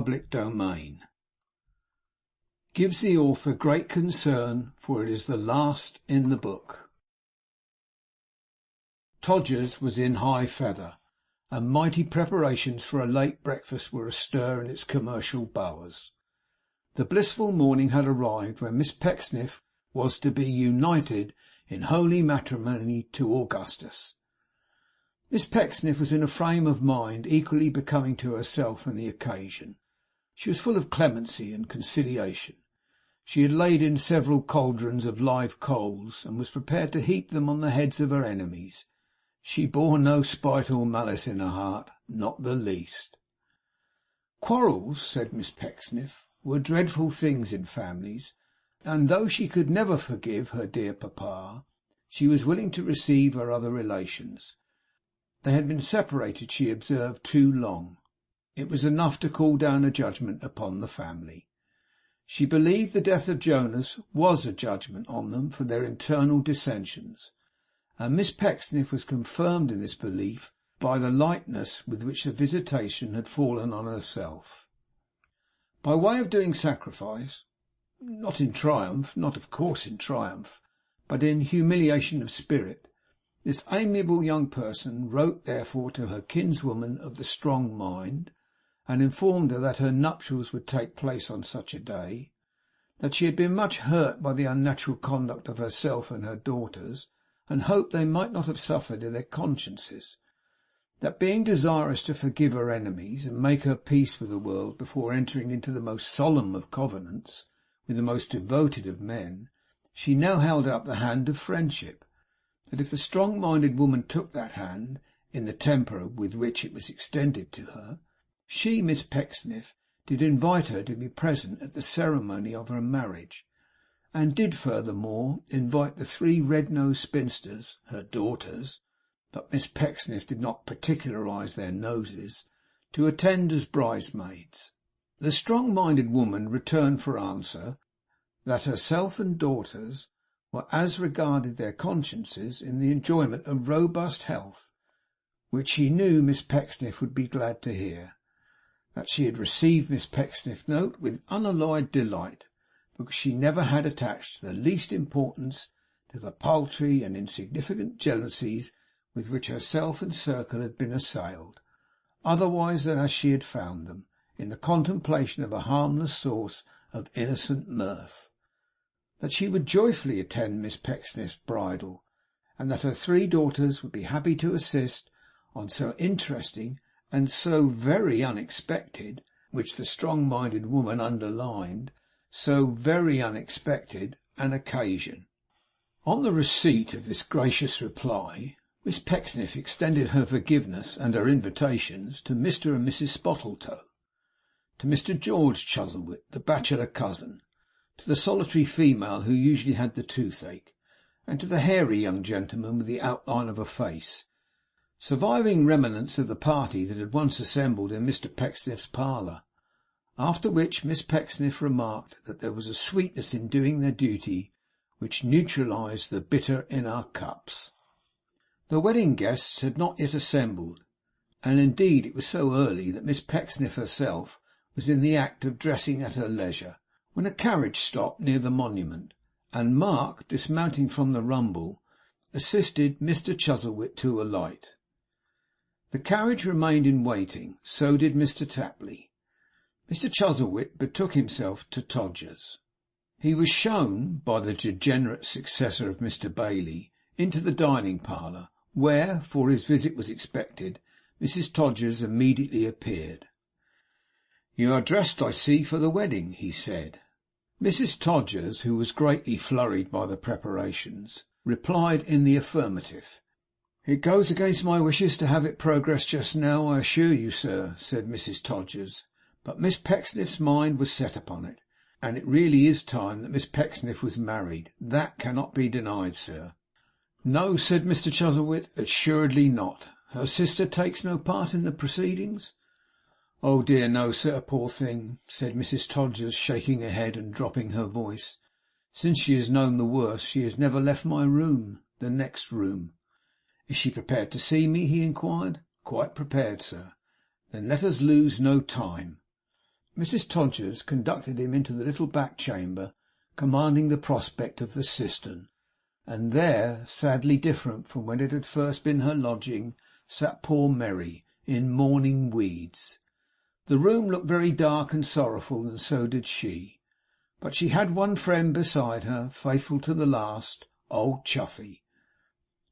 Public Domain. Gives the author great concern, for it is the last in the book. Todgers was in high feather, and mighty preparations for a late breakfast were astir in its commercial bowers. The blissful morning had arrived when Miss Pecksniff was to be united in holy matrimony to Augustus. Miss Pecksniff was in a frame of mind equally becoming to herself and the occasion. She was full of clemency and conciliation. She had laid in several cauldrons of live coals, and was prepared to heap them on the heads of her enemies. She bore no spite or malice in her heart, not the least. Quarrels, said Miss Pecksniff, were dreadful things in families, and though she could never forgive her dear papa, she was willing to receive her other relations. They had been separated, she observed, too long. It was enough to call down a judgment upon the family. She believed the death of Jonas was a judgment on them for their internal dissensions, and Miss Pecksniff was confirmed in this belief by the lightness with which the visitation had fallen on herself. By way of doing sacrifice, not in triumph, not of course in triumph, but in humiliation of spirit, this amiable young person wrote therefore to her kinswoman of the strong mind, and informed her that her nuptials would take place on such a day, that she had been much hurt by the unnatural conduct of herself and her daughters, and hoped they might not have suffered in their consciences, that being desirous to forgive her enemies and make her peace with the world before entering into the most solemn of covenants with the most devoted of men, she now held out the hand of friendship, that if the strong-minded woman took that hand in the temper with which it was extended to her, she, Miss Pecksniff, did invite her to be present at the ceremony of her marriage, and did furthermore invite the 3 red-nosed spinsters, her daughters, but Miss Pecksniff did not particularize their noses, to attend as bridesmaids. The strong-minded woman returned for answer that herself and daughters were, as regarded their consciences, in the enjoyment of robust health, which she knew Miss Pecksniff would be glad to hear, that she had received Miss Pecksniff's note with unalloyed delight, because she never had attached the least importance to the paltry and insignificant jealousies with which herself and circle had been assailed, otherwise than as she had found them, in the contemplation of a harmless source of innocent mirth, that she would joyfully attend Miss Pecksniff's bridal, and that her 3 daughters would be happy to assist on so interesting and so very unexpected, which the strong-minded woman underlined, so very unexpected an occasion. On the receipt of this gracious reply, Miss Pecksniff extended her forgiveness and her invitations to Mr. and Mrs. Spottletoe, to Mr. George Chuzzlewit, the bachelor cousin, to the solitary female who usually had the toothache, and to the hairy young gentleman with the outline of a face, surviving remnants of the party that had once assembled in Mr. Pecksniff's parlour. After which Miss Pecksniff remarked that there was a sweetness in doing their duty which neutralized the bitter in our cups. The wedding guests had not yet assembled, and indeed it was so early that Miss Pecksniff herself was in the act of dressing at her leisure, when a carriage stopped near the monument, and Mark, dismounting from the rumble, assisted Mr. Chuzzlewit to alight. The carriage remained in waiting, so did Mr. Tapley. Mr. Chuzzlewit betook himself to Todgers. He was shown by the degenerate successor of Mr. Bailey into the dining parlour, where, for his visit was expected, Mrs. Todgers immediately appeared. "You are dressed, I see, for the wedding," he said. Mrs. Todgers, who was greatly flurried by the preparations, replied in the affirmative. "It goes against my wishes to have it progress just now, I assure you, sir," said Mrs. Todgers, "but Miss Pecksniff's mind was set upon it, and it really is time that Miss Pecksniff was married. That cannot be denied, sir." "No," said Mr. Chuzzlewit, "assuredly not. Her sister takes no part in the proceedings?" "Oh dear, no, sir, poor thing," said Mrs. Todgers, shaking her head and dropping her voice. "Since she has known the worst, she has never left my room, the next room." "Is she prepared to see me?" he inquired. "Quite prepared, sir." "Then let us lose no time." Mrs. Todgers conducted him into the little back chamber commanding the prospect of the cistern, and there, sadly different from when it had first been her lodging, sat poor Merry in mourning weeds. The room looked very dark and sorrowful, and so did she. But she had one friend beside her, faithful to the last, old Chuffey.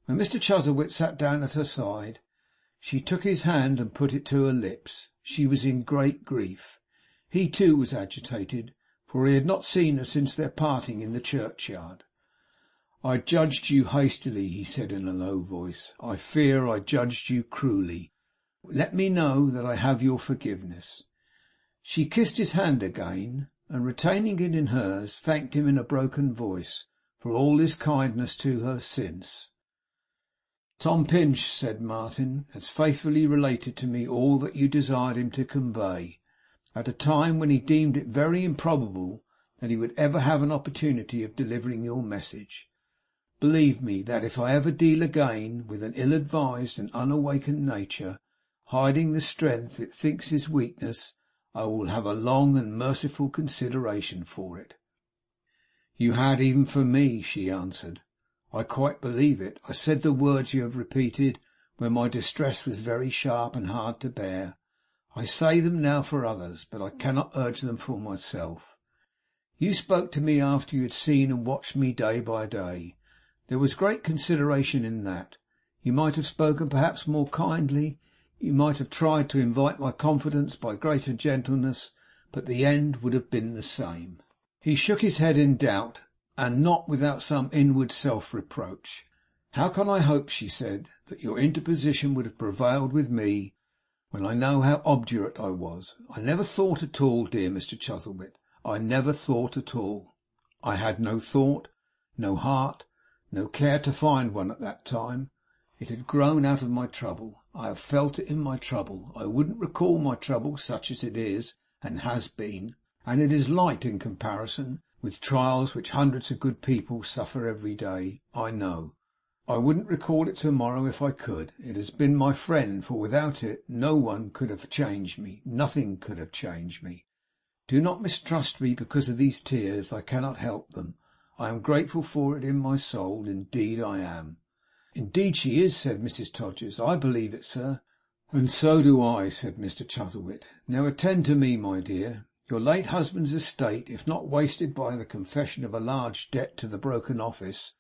When Mr. Chuzzlewit sat down at her side, she took his hand and put it to her lips. She was in great grief. He too was agitated, for he had not seen her since their parting in the churchyard. "I judged you hastily," he said in a low voice. "I fear I judged you cruelly. Let me know that I have your forgiveness." She kissed his hand again, and retaining it in hers, thanked him in a broken voice for all his kindness to her since. "Tom Pinch," said Martin, "has faithfully related to me all that you desired him to convey, at a time when he deemed it very improbable that he would ever have an opportunity of delivering your message. Believe me, that if I ever deal again with an ill-advised and unawakened nature, hiding the strength it thinks is weakness, I will have a long and merciful consideration for it." "You had, even for me," she answered. "I quite believe it. I said the words you have repeated when my distress was very sharp and hard to bear. I say them now for others, but I cannot urge them for myself. You spoke to me after you had seen and watched me day by day. There was great consideration in that. You might have spoken perhaps more kindly. You might have tried to invite my confidence by greater gentleness, but the end would have been the same." He shook his head in doubt, and not without some inward self-reproach. "How can I hope," she said, "that your interposition would have prevailed with me, when I know how obdurate I was? I never thought at all, dear Mr. Chuzzlewit. I never thought at all. I had no thought, no heart, no care to find one at that time. It had grown out of my trouble. I have felt it in my trouble. I wouldn't recall my trouble, such as it is and has been, and it is light in comparison with trials which hundreds of good people suffer every day, I know. I wouldn't recall it tomorrow if I could. It has been my friend, for without it no one could have changed me. Nothing could have changed me. Do not mistrust me because of these tears. I cannot help them. I am grateful for it in my soul. Indeed I am." "Indeed she is," said Mrs. Todgers. "I believe it, sir." "And so do I," said Mr. Chuzzlewit. "Now attend to me, my dear. Your late husband's estate, if not wasted by the confession of a large debt to the broken office,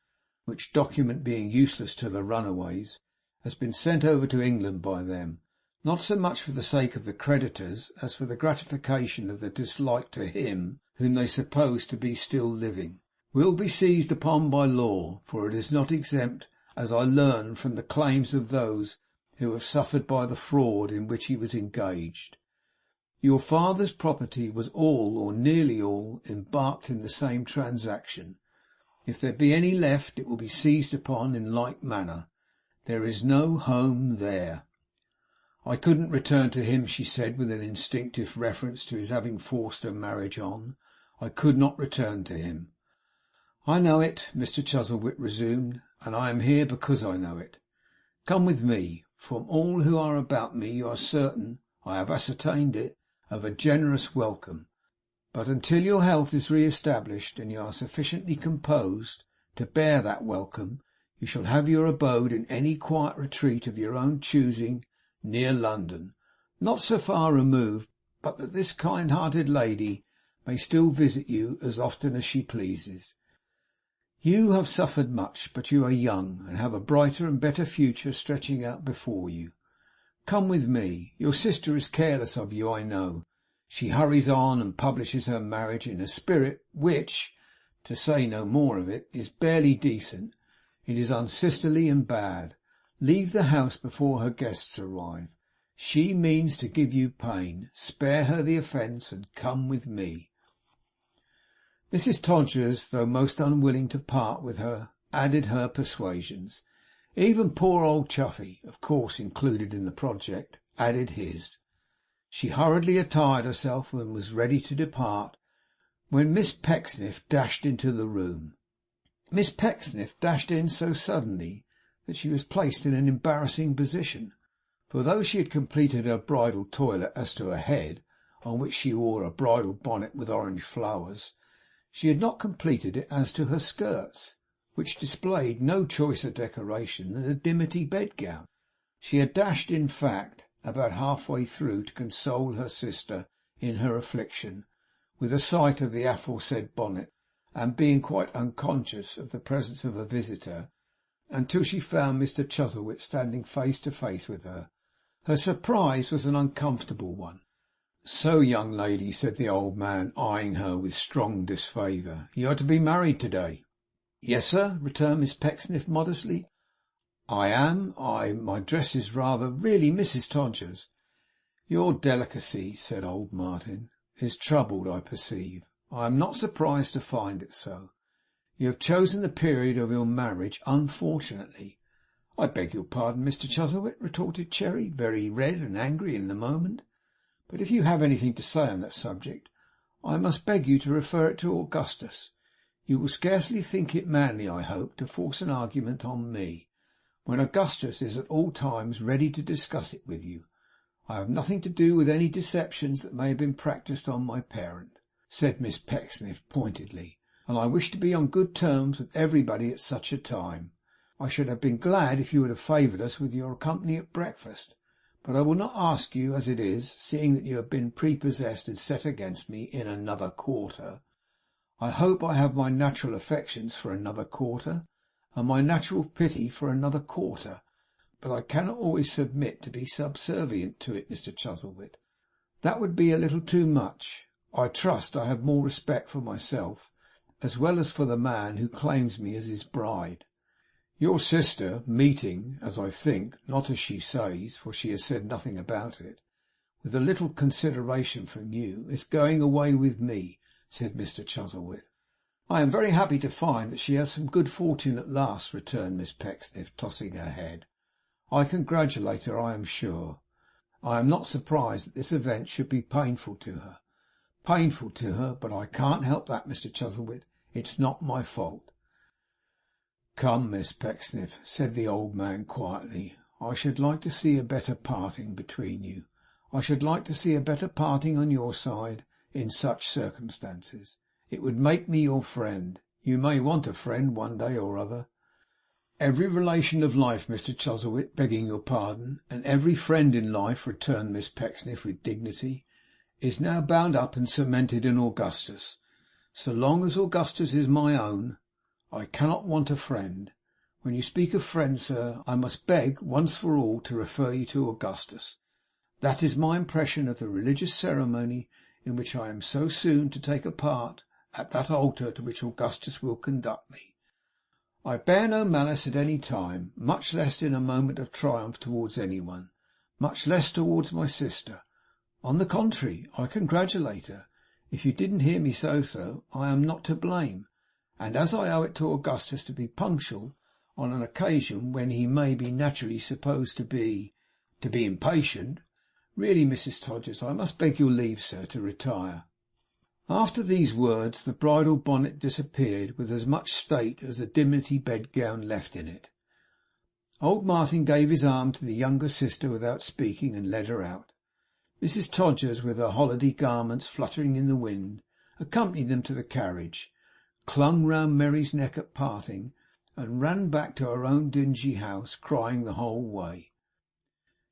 which document being useless to the runaways, has been sent over to England by them, not so much for the sake of the creditors as for the gratification of the dislike to him whom they suppose to be still living, will be seized upon by law, for it is not exempt, as I learn, from the claims of those who have suffered by the fraud in which he was engaged. Your father's property was all, or nearly all, embarked in the same transaction. If there be any left, it will be seized upon in like manner. There is no home there." "I couldn't return to him," she said, with an instinctive reference to his having forced her marriage on. "I could not return to him." "I know it," Mr. Chuzzlewit resumed, "and I am here because I know it. Come with me. From all who are about me you are certain, I have ascertained it, of a generous welcome. But until your health is re-established, and you are sufficiently composed to bear that welcome, you shall have your abode in any quiet retreat of your own choosing, near London, not so far removed but that this kind-hearted lady may still visit you as often as she pleases. You have suffered much, but you are young, and have a brighter and better future stretching out before you. Come with me. Your sister is careless of you, I know. She hurries on and publishes her marriage in a spirit which, to say no more of it, is barely decent. It is unsisterly and bad. Leave the house before her guests arrive. She means to give you pain. Spare her the offence, and come with me." Mrs. Todgers, though most unwilling to part with her, added her persuasions. Even poor old Chuffey, of course included in the project, added his. She hurriedly attired herself and was ready to depart, when Miss Pecksniff dashed into the room. Miss Pecksniff dashed in so suddenly that she was placed in an embarrassing position, for though she had completed her bridal toilet as to her head, on which she wore a bridal bonnet with orange flowers, she had not completed it as to her skirts, which displayed no choicer decoration than a dimity bedgown. She had dashed, in fact, about half-way through to console her sister in her affliction with a sight of the aforesaid bonnet, and being quite unconscious of the presence of a visitor until she found Mr. Chuzzlewit standing face to face with her. Her surprise was an uncomfortable one. "So, young lady," said the old man, eyeing her with strong disfavour, "you are to be married to-day?" "Yes, sir," returned Miss Pecksniff, modestly. "I am. My dress is rather—" "Really, Mrs. Todgers—" "Your delicacy," said old Martin, "is troubled, I perceive. I am not surprised to find it so. You have chosen the period of your marriage unfortunately." "I beg your pardon, Mr. Chuzzlewit," retorted Cherry, very red and angry in the moment. "But if you have anything to say on that subject, I must beg you to refer it to Augustus. You will scarcely think it manly, I hope, to force an argument on me, when Augustus is at all times ready to discuss it with you. I have nothing to do with any deceptions that may have been practised on my parent," said Miss Pecksniff, pointedly, "and I wish to be on good terms with everybody at such a time. I should have been glad if you would have favoured us with your company at breakfast, but I will not ask you as it is, seeing that you have been prepossessed and set against me in another quarter. I hope I have my natural affections for another quarter, and my natural pity for another quarter, but I cannot always submit to be subservient to it, Mr. Chuzzlewit. That would be a little too much. I trust I have more respect for myself, as well as for the man who claims me as his bride. Your sister meeting, as I think, not as she says, for she has said nothing about it, with a little consideration from you, is going away with me," said Mr. Chuzzlewit. "I am very happy to find that she has some good fortune at last," returned Miss Pecksniff, tossing her head. "I congratulate her, I am sure. I am not surprised that this event should be painful to her. Painful to her, but I can't help that, Mr. Chuzzlewit. It's not my fault." "Come, Miss Pecksniff," said the old man, quietly, "I should like to see a better parting between you. I should like to see a better parting on your side in such circumstances. It would make me your friend. You may want a friend one day or other." "Every relation of life, Mr. Chuzzlewit, begging your pardon, and every friend in life," returned Miss Pecksniff with dignity, "is now bound up and cemented in Augustus. So long as Augustus is my own, I cannot want a friend. When you speak of friends, sir, I must beg once for all to refer you to Augustus. That is my impression of the religious ceremony in which I am so soon to take a part, at that altar to which Augustus will conduct me. I bear no malice at any time, much less in a moment of triumph towards anyone, much less towards my sister. On the contrary, I congratulate her. If you didn't hear me say so, I am not to blame. And as I owe it to Augustus to be punctual on an occasion when he may be naturally supposed to be impatient, really, Mrs. Todgers, I must beg your leave, sir, to retire." After these words the bridal bonnet disappeared with as much state as the dimity bedgown left in it. Old Martin gave his arm to the younger sister without speaking, and led her out. Mrs. Todgers, with her holiday garments fluttering in the wind, accompanied them to the carriage, clung round Mary's neck at parting, and ran back to her own dingy house, crying the whole way.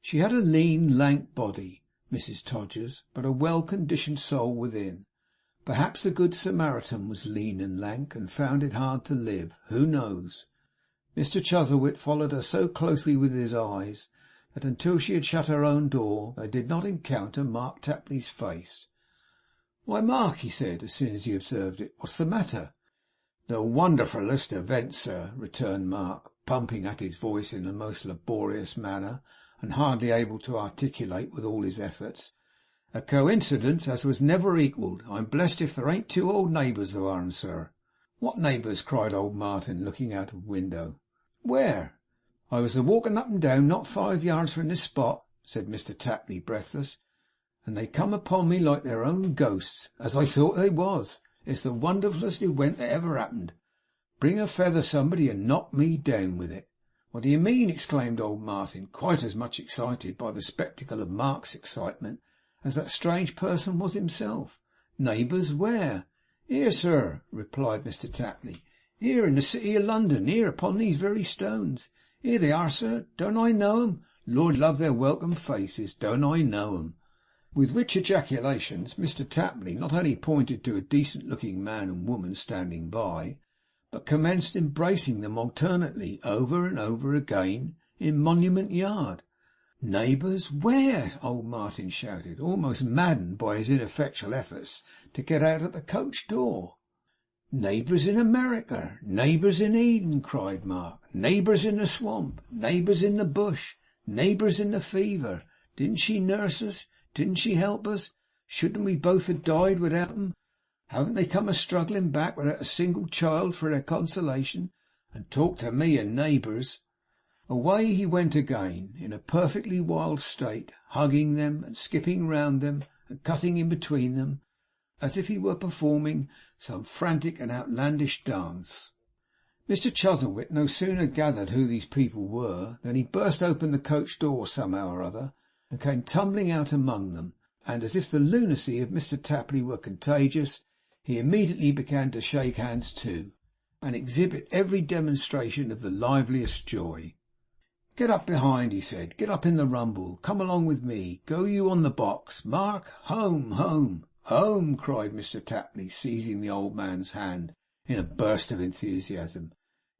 She had a lean, lank body, Mrs. Todgers, but a well-conditioned soul within. Perhaps the Good Samaritan was lean and lank, and found it hard to live. Who knows? Mr. Chuzzlewit followed her so closely with his eyes that until she had shut her own door they did not encounter Mark Tapley's face. "Why, Mark," he said, as soon as he observed it, "what's the matter?" "The wonderfullest event, sir," returned Mark, pumping at his voice in a most laborious manner, and hardly able to articulate with all his efforts. "A coincidence as was never equalled. I'm blessed if there ain't two old neighbours of ourn, sir." "What neighbours?" cried old Martin, looking out of window. "Where?" "I was a walking up and down not 5 yards from this spot," said Mr. Tapley, breathless, "and they come upon me like their own ghosts, as I thought they was. It's the wonderfullest event that ever happened. Bring a feather, somebody, and knock me down with it." "What do you mean?" exclaimed old Martin, quite as much excited by the spectacle of Mark's excitement as that strange person was himself. Neighbours where? Here, sir, replied Mr. Tapley. Here in the city of London, here upon these very stones. Here they are, sir. Don't I know 'em? Lord love their welcome faces. Don't I know 'em? With which ejaculations Mr. Tapley not only pointed to a decent-looking man and woman standing by, but commenced embracing them alternately over and over again in Monument Yard. Neighbours where? Old Martin shouted, almost maddened by his ineffectual efforts to get out at the coach door. Neighbours in America, neighbours in Eden, cried Mark. Neighbours in the swamp, neighbours in the bush, neighbours in the fever. Didn't she nurse us? Didn't she help us? Shouldn't we both have died without 'em? Haven't they come a-struggling back without a single child for their consolation? And talk to me of neighbours! Away he went again, in a perfectly wild state, hugging them, and skipping round them, and cutting in between them, as if he were performing some frantic and outlandish dance. Mr. Chuzzlewit no sooner gathered who these people were, than he burst open the coach door somehow or other, and came tumbling out among them, and as if the lunacy of Mr. Tapley were contagious, he immediately began to shake hands too, and exhibit every demonstration of the liveliest joy. Get up behind, he said. Get up in the rumble. Come along with me. Go you on the box. Mark, home, home. Home, cried Mr. Tapley, seizing the old man's hand in a burst of enthusiasm.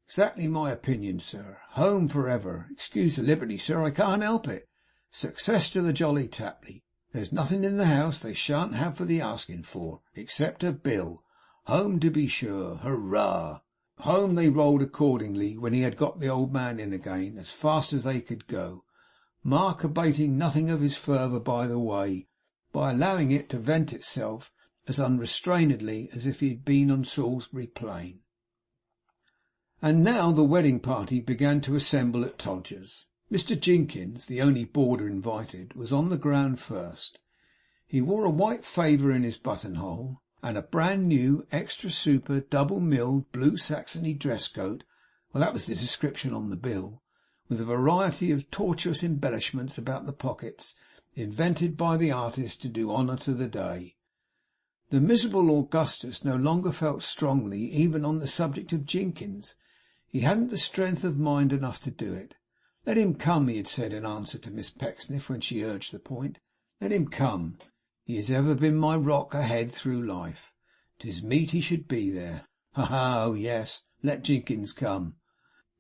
Exactly my opinion, sir. Home for ever. Excuse the liberty, sir, I can't help it. Success to the Jolly Tapley. There's nothing in the house they shan't have for the asking for, except a bill. Home to be sure. Hurrah! Home they rolled accordingly, when he had got the old man in again, as fast as they could go, Mark abating nothing of his fervour by the way, by allowing it to vent itself as unrestrainedly as if he had been on Salisbury Plain. And now the wedding party began to assemble at Todgers's. Mr. Jinkins, the only boarder invited, was on the ground first. He wore a white favour in his buttonhole, and a brand new, extra super, double-milled, blue Saxony dress coat, well, that was the description on the bill, with a variety of tortuous embellishments about the pockets, invented by the artist to do honour to the day. The miserable Augustus no longer felt strongly even on the subject of Jinkins. He hadn't the strength of mind enough to do it. Let him come, he had said in answer to Miss Pecksniff when she urged the point. Let him come. He has ever been my rock ahead through life. 'Tis meet he should be there. Ha ha! Oh yes, let Jinkins come.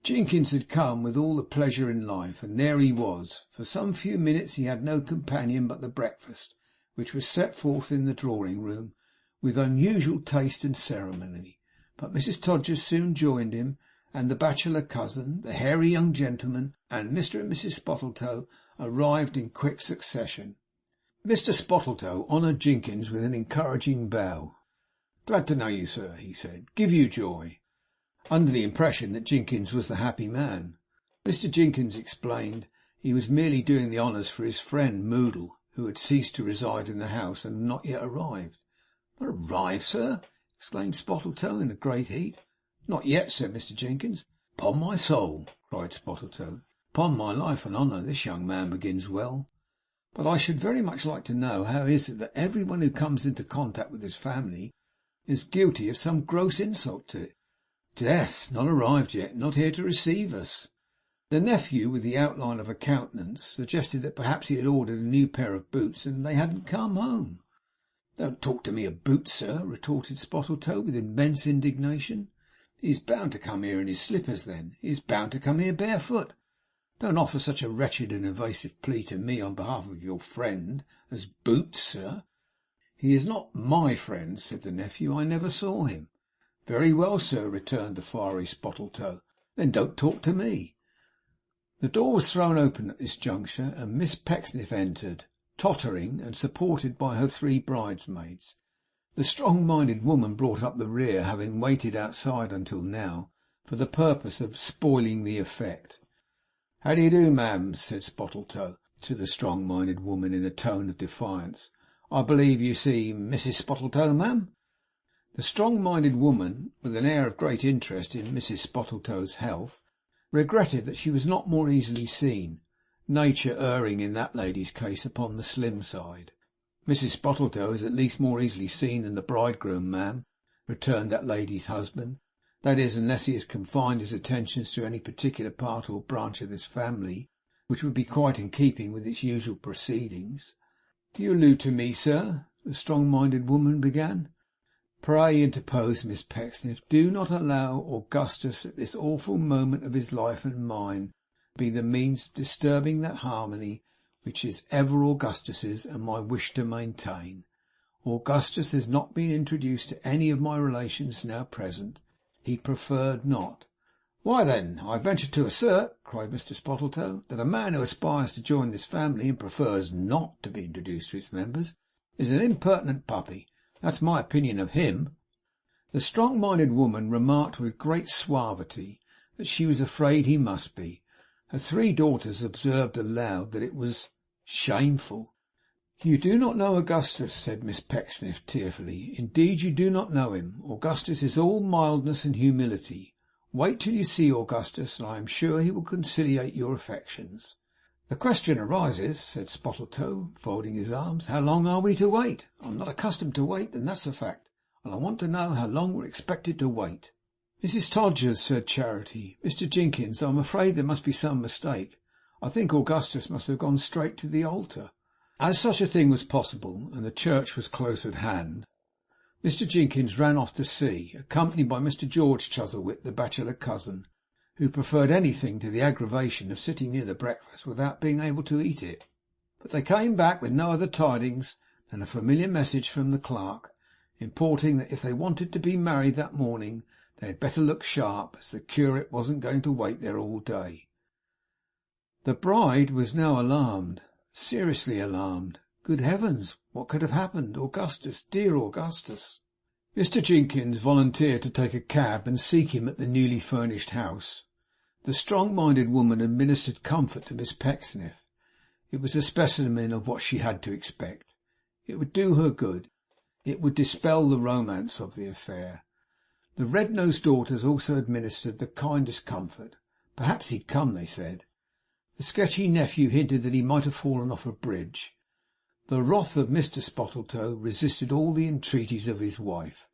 Jinkins had come with all the pleasure in life, and there he was. For some few minutes he had no companion but the breakfast, which was set forth in the drawing-room with unusual taste and ceremony. But Mrs. Todgers soon joined him, and the bachelor cousin, the hairy young gentleman, and Mr. and Mrs. Spottletoe arrived in quick succession. Mr. Spottletoe honoured Jinkins with an encouraging bow. Glad to know you, sir, he said. Give you joy. Under the impression that Jinkins was the happy man. Mr. Jinkins explained he was merely doing the honours for his friend Moodle, who had ceased to reside in the house and had not yet arrived. Not arrived, sir? Exclaimed Spottletoe in a great heat. Not yet, said Mr. Jinkins. Upon my soul, cried Spottletoe. Upon my life and honour, this young man begins well. But I should very much like to know how is it that every one who comes into contact with his family is guilty of some gross insult to it. Death, not arrived yet, not here to receive us. The nephew, with the outline of a countenance, suggested that perhaps he had ordered a new pair of boots and they hadn't come home. Don't talk to me of boots, sir, retorted Spottletoe with immense indignation. He's bound to come here in his slippers, then. He's bound to come here barefoot. Don't offer such a wretched and evasive plea to me on behalf of your friend as boots, sir. He is not my friend, said the nephew. I never saw him. Very well, sir, returned the fiery Spottletoe. Then don't talk to me. The door was thrown open at this juncture, and Miss Pecksniff entered, tottering, and supported by her three bridesmaids. The strong-minded woman brought up the rear, having waited outside until now, for the purpose of spoiling the effect. How do you do, ma'am? Said Spottletoe to the strong-minded woman in a tone of defiance. I believe you see Mrs. Spottletoe, ma'am? The strong-minded woman, with an air of great interest in Mrs. Spottletoe's health, regretted that she was not more easily seen, nature erring in that lady's case upon the slim side. Mrs. Spottletoe is at least more easily seen than the bridegroom, ma'am, returned that lady's husband. That is, unless he has confined his attentions to any particular part or branch of this family, which would be quite in keeping with its usual proceedings. Do you allude to me, sir? The strong-minded woman began. Pray, interposed Miss Pecksniff, do not allow Augustus at this awful moment of his life and mine be the means of disturbing that harmony which is ever Augustus's and my wish to maintain. Augustus has not been introduced to any of my relations now present. He preferred not. Why then, I venture to assert, cried Mr. Spottletoe, that a man who aspires to join this family and prefers not to be introduced to its members is an impertinent puppy. That's my opinion of him. The strong-minded woman remarked with great suavity that she was afraid he must be. Her three daughters observed aloud that it was shameful. You do not know Augustus, said Miss Pecksniff tearfully. Indeed you do not know him. Augustus is all mildness and humility. Wait till you see Augustus, and I am sure he will conciliate your affections. The question arises, said Spottletoe, folding his arms, how long are we to wait? I'm not accustomed to wait, and that's a fact, and I want to know how long we're expected to wait. Mrs. Todgers, said Charity, Mr. Jinkins, I'm afraid there must be some mistake. I think Augustus must have gone straight to the altar. As such a thing was possible, and the church was close at hand, Mr. Jinkins ran off to see, accompanied by Mr. George Chuzzlewit, the bachelor cousin, who preferred anything to the aggravation of sitting near the breakfast without being able to eat it. But they came back with no other tidings than a familiar message from the clerk, importing that if they wanted to be married that morning, they had better look sharp, as the curate wasn't going to wait there all day. The bride was now alarmed, seriously alarmed. Good heavens, what could have happened? Augustus, dear Augustus! Mr. Jinkins volunteered to take a cab and seek him at the newly furnished house. The strong-minded woman administered comfort to Miss Pecksniff. It was a specimen of what she had to expect. It would do her good. It would dispel the romance of the affair. The red-nosed daughters also administered the kindest comfort. Perhaps he'd come, they said. The sketchy nephew hinted that he might have fallen off a bridge. The wrath of Mr. Spottletoe resisted all the entreaties of his wife.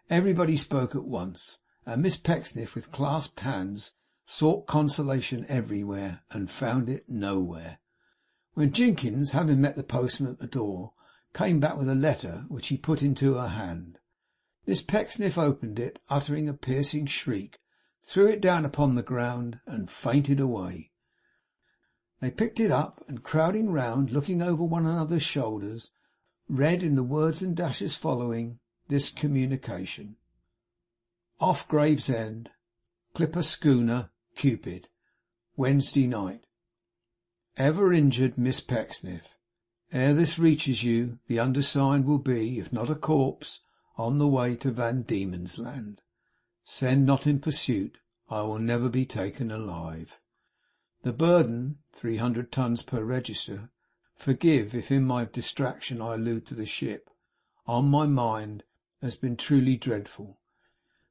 Everybody spoke at once, and Miss Pecksniff, with clasped hands, sought consolation everywhere, and found it nowhere. When Jinkins, having met the postman at the door, came back with a letter which he put into her hand, Miss Pecksniff opened it, uttering a piercing shriek, threw it down upon the ground, and fainted away. They picked it up, and crowding round, looking over one another's shoulders, read in the words and dashes following this communication: Off Gravesend, Clipper Schooner, Cupid, Wednesday night. Ever injured Miss Pecksniff. Ere this reaches you, the undersigned will be, if not a corpse, on the way to Van Diemen's Land. Send not in pursuit. I will never be taken alive. The burden, 300 tons per register, forgive if in my distraction I allude to the ship, on my mind has been truly dreadful.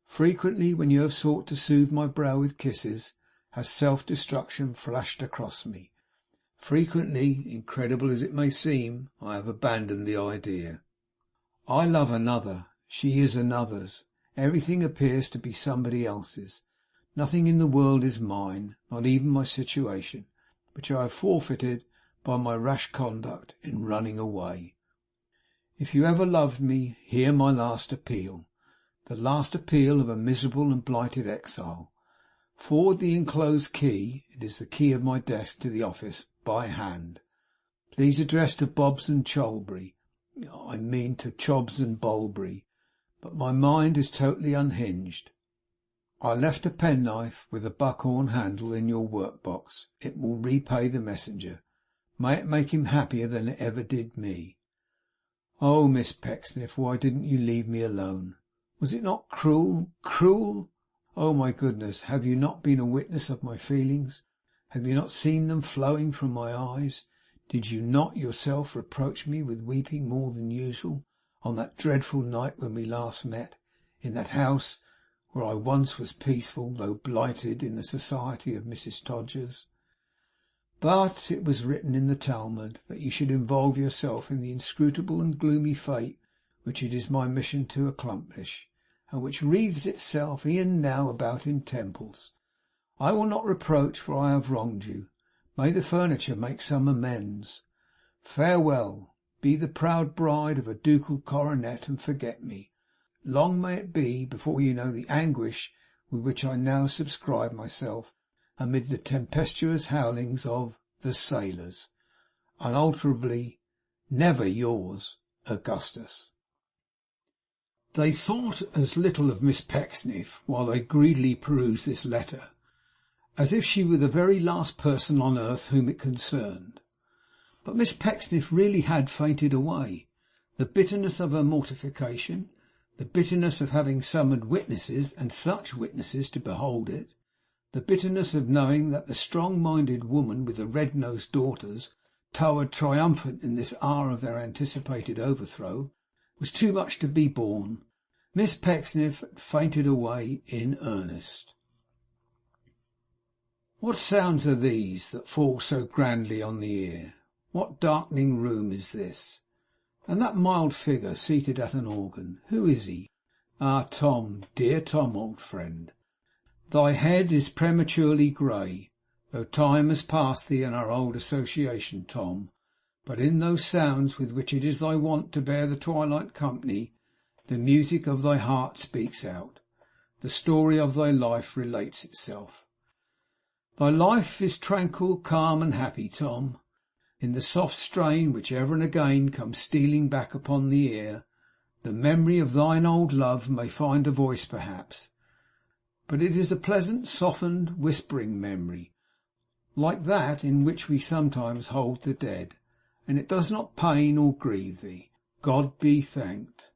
Frequently, when you have sought to soothe my brow with kisses, has self-destruction flashed across me. Frequently, incredible as it may seem, I have abandoned the idea. I love another. She is another's. Everything appears to be somebody else's. Nothing in the world is mine, not even my situation, which I have forfeited by my rash conduct in running away. If you ever loved me, hear my last appeal, the last appeal of a miserable and blighted exile. Forward the enclosed key, it is the key of my desk, to the office, by hand. Please address to Bobbs and Cholbury, I mean to Chobbs and Bolbury, but my mind is totally unhinged. I left a penknife with a buckhorn handle in your workbox. It will repay the messenger. May it make him happier than it ever did me. Oh, Miss Pecksniff, why didn't you leave me alone? Was it not cruel, cruel? Oh, my goodness, have you not been a witness of my feelings? Have you not seen them flowing from my eyes? Did you not yourself reproach me with weeping more than usual on that dreadful night when we last met, in that house where I once was peaceful, though blighted, in the society of Mrs. Todgers? But it was written in the Talmud that you should involve yourself in the inscrutable and gloomy fate which it is my mission to accomplish, and which wreathes itself e'en now about in temples. I will not reproach, for I have wronged you. May the furniture make some amends. Farewell. Be the proud bride of a ducal coronet, and forget me. Long may it be before you know the anguish with which I now subscribe myself amid the tempestuous howlings of the sailors. Unalterably, never yours, Augustus. They thought as little of Miss Pecksniff while they greedily perused this letter, as if she were the very last person on earth whom it concerned. But Miss Pecksniff really had fainted away. The bitterness of her mortification, the bitterness of having summoned witnesses, and such witnesses, to behold it, the bitterness of knowing that the strong-minded woman with the red-nosed daughters towered triumphant in this hour of their anticipated overthrow, was too much to be borne. Miss Pecksniff had fainted away in earnest. What sounds are these that fall so grandly on the ear? What darkening room is this? And that mild figure seated at an organ, who is he? Ah, Tom, dear Tom, old friend, thy head is prematurely grey, though time has passed thee in our old association, Tom. But in those sounds with which it is thy wont to bear the twilight company, the music of thy heart speaks out. The story of thy life relates itself. Thy life is tranquil, calm, and happy, Tom. In the soft strain which ever and again comes stealing back upon the ear, the memory of thine old love may find a voice perhaps, but it is a pleasant, softened, whispering memory, like that in which we sometimes hold the dead, and it does not pain or grieve thee. God be thanked.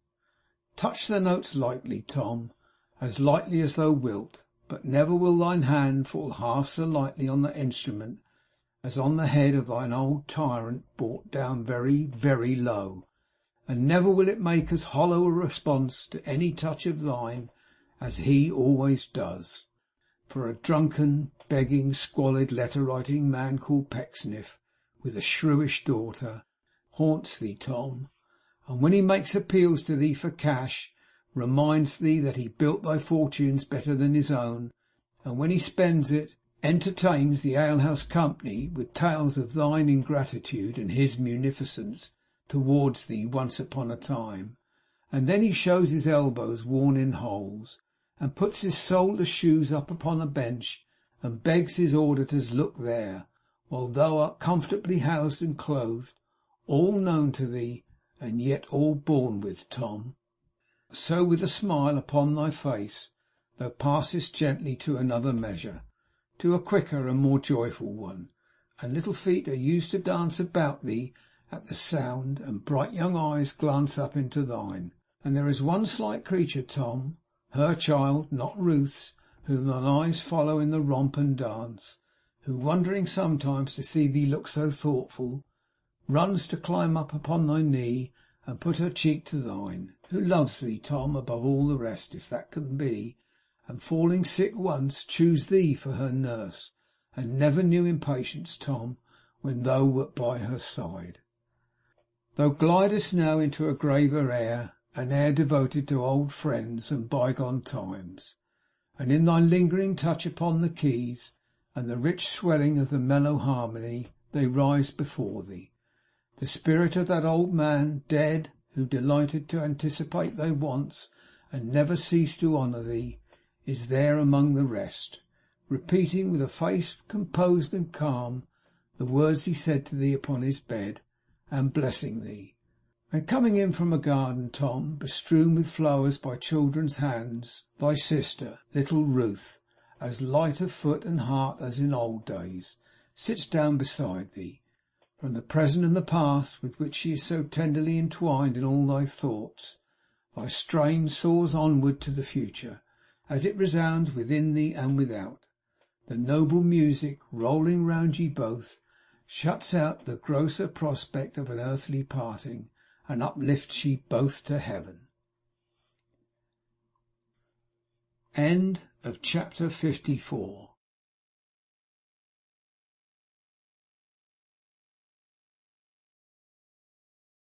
Touch the notes lightly, Tom, as lightly as thou wilt, but never will thine hand fall half so lightly on the instrument as on the head of thine old tyrant, brought down very, very low, and never will it make as hollow a response to any touch of thine as he always does. For a drunken, begging, squalid, letter-writing man called Pecksniff, with a shrewish daughter, haunts thee, Tom, and when he makes appeals to thee for cash, reminds thee that he built thy fortunes better than his own, and when he spends it, entertains the alehouse company with tales of thine ingratitude and his munificence towards thee once upon a time, and then he shows his elbows worn in holes, and puts his soulless shoes up upon a bench, and begs his auditors look there, while thou art comfortably housed and clothed, all known to thee, and yet all borne with, Tom. So with a smile upon thy face thou passest gently to another measure, to a quicker and more joyful one, and little feet are used to dance about thee at the sound, and bright young eyes glance up into thine. And there is one slight creature, Tom, her child, not Ruth's, whom thine eyes follow in the romp and dance, who, wondering sometimes to see thee look so thoughtful, runs to climb up upon thy knee and put her cheek to thine, who loves thee, Tom, above all the rest, if that can be, and falling sick once, choose thee for her nurse, and never knew impatience, Tom, when thou wert by her side. Thou glidest now into a graver air, an air devoted to old friends and bygone times, and in thy lingering touch upon the keys, and the rich swelling of the mellow harmony, they rise before thee. The spirit of that old man, dead, who delighted to anticipate thy wants, and never ceased to honour thee, is there among the rest, repeating with a face composed and calm the words he said to thee upon his bed, and blessing thee. And coming in from a garden, Tom, bestrewn with flowers by children's hands, thy sister, little Ruth, as light of foot and heart as in old days, sits down beside thee. From the present and the past, with which she is so tenderly entwined in all thy thoughts, thy strain soars onward to the future, as it resounds within thee and without. The noble music, rolling round ye both, shuts out the grosser prospect of an earthly parting, and uplifts ye both to heaven. End of chapter 54.